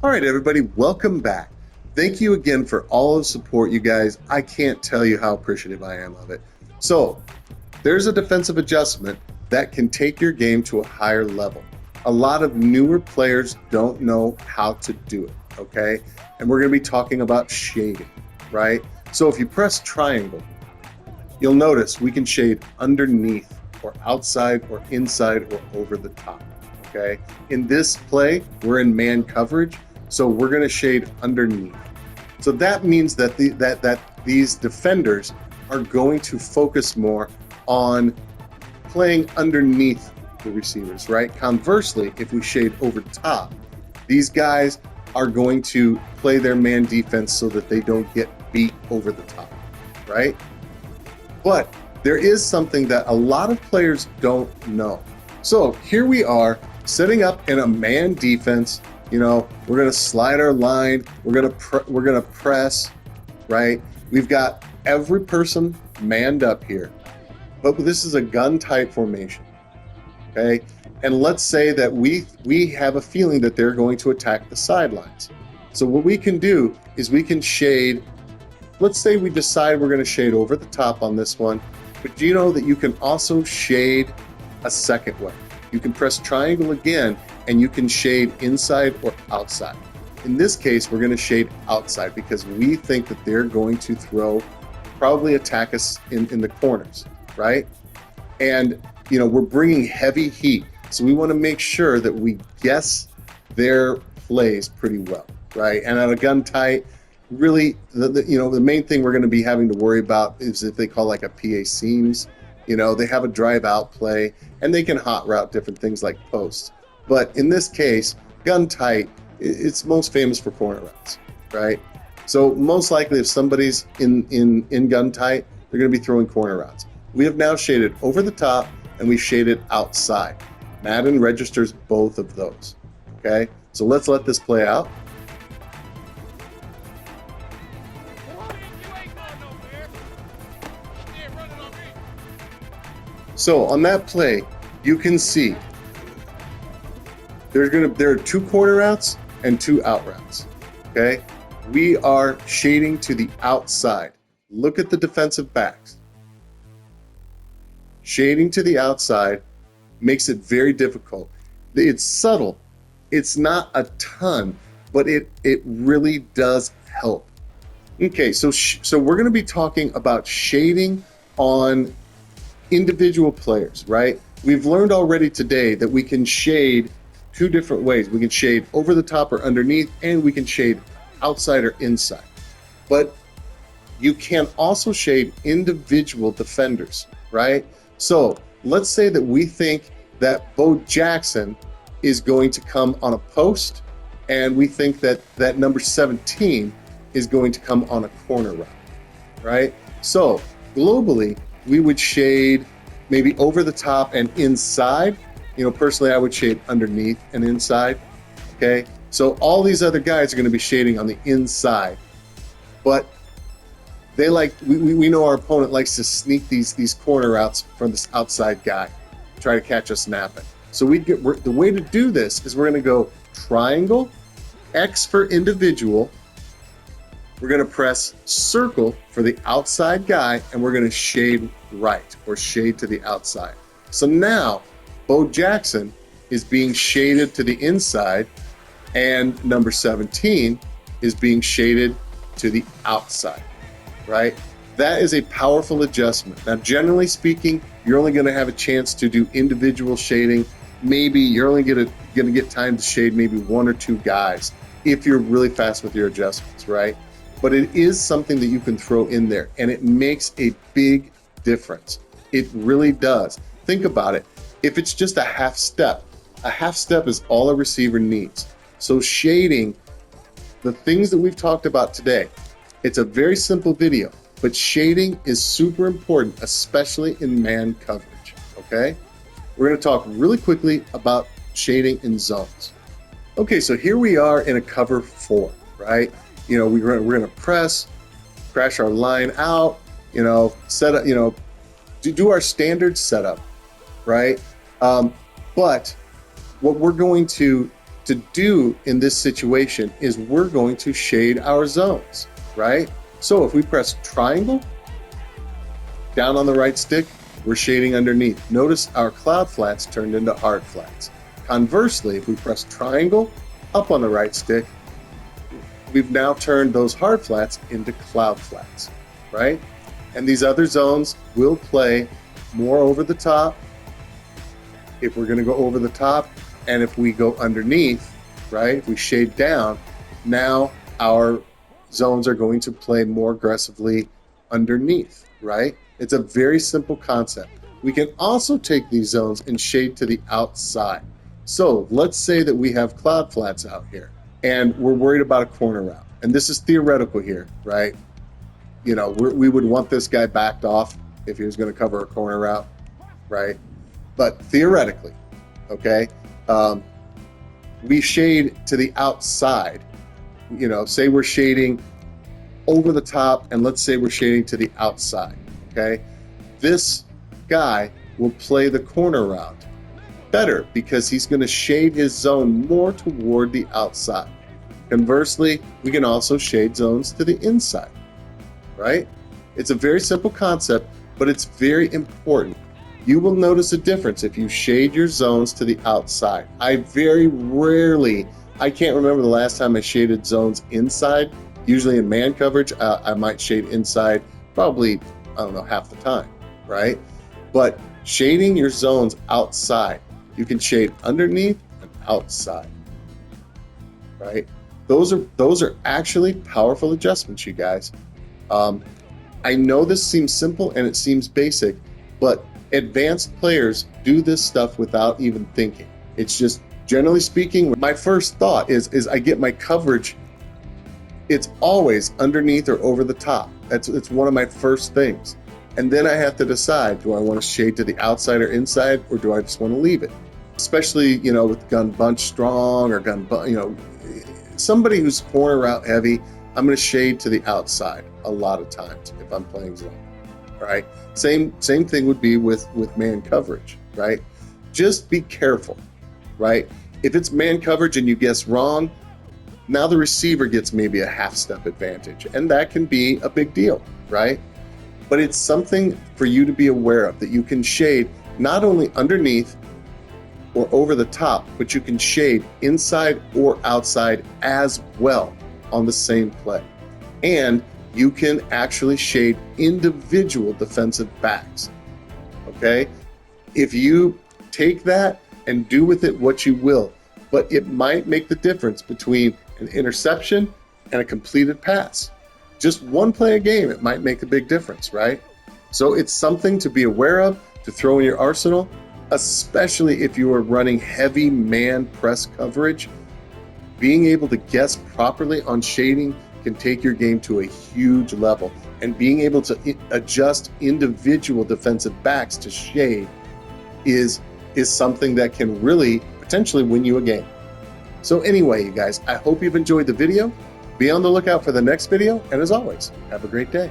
All right, everybody, welcome back. Thank you again for all of the support, you guys. I can't tell you how appreciative I am of it. So, there's a defensive adjustment that can take your game to a higher level. A lot of newer players don't know how to do it, okay? And we're going to be talking about shading, right? So if you press triangle, you'll notice we can shade underneath or outside or inside or over the top, okay? In this play, we're in man coverage, so we're going to shade underneath. So that means that these defenders are going to focus more on playing underneath the receivers, right? Conversely, if we shade over top, these guys are going to play their man defense so that they don't get beat over the top, right? But there is something that a lot of players don't know. So here we are setting up in a man defense. You know, we're going to slide our line. We're going to press, right? We've got every person manned up here, but this is a gun type formation, okay? And let's say that we have a feeling that they're going to attack the sidelines. So what we can do is we can shade. Let's say we decide we're going to shade over the top on this one, but do you know that you can also shade a second way? You can press triangle again and you can shade inside or outside. In this case, we're going to shade outside because we think that they're going to probably attack us in the corners, right? And, you know, we're bringing heavy heat. So we want to make sure that we guess their plays pretty well, right? And on a gun tight, really, the main thing we're going to be having to worry about is if they call like a PA seams. You know, they have a drive out play and they can hot route different things like posts. But in this case, gun tight, it's most famous for corner routes, right? So most likely if somebody's in gun tight, they're going to be throwing corner routes. We have now shaded over the top and we shaded outside. Madden registers both of those, okay? So let's let this play out. So on that play, you can see there are two corner routes and two out routes, okay? We are shading to the outside. Look at the defensive backs. Shading to the outside makes it very difficult. It's subtle. It's not a ton, but it really does help. Okay, so we're going to be talking about shading on individual players, right? We've learned already today that we can shade two different ways. We can shade over the top or underneath, and we can shade outside or inside. But you can also shade individual defenders, right? So let's say that we think that Bo Jackson is going to come on a post, and we think that number 17 is going to come on a corner route, right? So globally, we would shade maybe over the top and inside. You know, personally, I would shade underneath and inside, okay? So all these other guys are going to be shading on the inside, but we know our opponent likes to sneak these corner routes from this outside guy, try to catch us napping. So the way to do this is we're going to go triangle, X for individual. We're going to press circle for the outside guy, and we're going to shade right or shade to the outside. So now Bo Jackson is being shaded to the inside, and number 17 is being shaded to the outside, right? That is a powerful adjustment. Now, generally speaking, you're only going to have a chance to do individual shading. Maybe you're only going to get time to shade maybe one or two guys if you're really fast with your adjustments, right? But it is something that you can throw in there, and it makes a big difference. It really does. Think about it. If it's just a half step is all a receiver needs. So shading, the things that we've talked about today, it's a very simple video, but shading is super important, especially in man coverage, okay? We're going to talk really quickly about shading in zones. Okay, so here we are in a cover 4, right? You know, we're going to press, crash our line out, you know, set up, you know, do our standard setup, right? But what we're going to to do in this situation is we're going to shade our zones, right? So if we press triangle down on the right stick, we're shading underneath. Notice our cloud flats turned into hard flats. Conversely, if we press triangle up on the right stick, we've now turned those hard flats into cloud flats, right? And these other zones will play more over the top if we're going to go over the top, and if we go underneath, right, if we shade down, now our zones are going to play more aggressively underneath, right? It's a very simple concept. We can also take these zones and shade to the outside. So let's say that we have cloud flats out here and we're worried about a corner route. And this is theoretical here, right? You know, we would want this guy backed off if he was going to cover a corner route, right? But theoretically, okay, we shade to the outside. You know, say we're shading over the top, and let's say we're shading to the outside, okay? This guy will play the corner route better because he's going to shade his zone more toward the outside. Conversely, we can also shade zones to the inside, right? It's a very simple concept, but it's very important. You will notice a difference if you shade your zones to the outside. I very rarely, I can't remember the last time I shaded zones inside. Usually in man coverage, I might shade inside probably, I don't know, half the time, right? But shading your zones outside, you can shade underneath and outside, right? Those are actually powerful adjustments, you guys. I know this seems simple and it seems basic, but advanced players do this stuff without even thinking. It's just, generally speaking, my first thought is I get my coverage, it's always underneath or over the top. It's one of my first things. And then I have to decide, do I want to shade to the outside or inside, or do I just want to leave it? Especially, you know, with gun bunch strong or you know, somebody who's corner route heavy, I'm going to shade to the outside a lot of times if I'm playing zone, right? Same thing would be with man coverage, right? Just be careful, right? If it's man coverage and you guess wrong, now the receiver gets maybe a half step advantage, and that can be a big deal, right? But it's something for you to be aware of, that you can shade not only underneath or over the top, but you can shade inside or outside as well on the same play. And you can actually shade individual defensive backs, okay? If you take that and do with it what you will, but it might make the difference between an interception and a completed pass. Just one play a game, it might make a big difference, right? So it's something to be aware of, to throw in your arsenal, especially if you are running heavy man press coverage. Being able to guess properly on shading can take your game to a huge level, and being able to adjust individual defensive backs to shade is something that can really potentially win you a game. So anyway, you guys, I hope you've enjoyed the video. Be on the lookout for the next video, and as always, have a great day.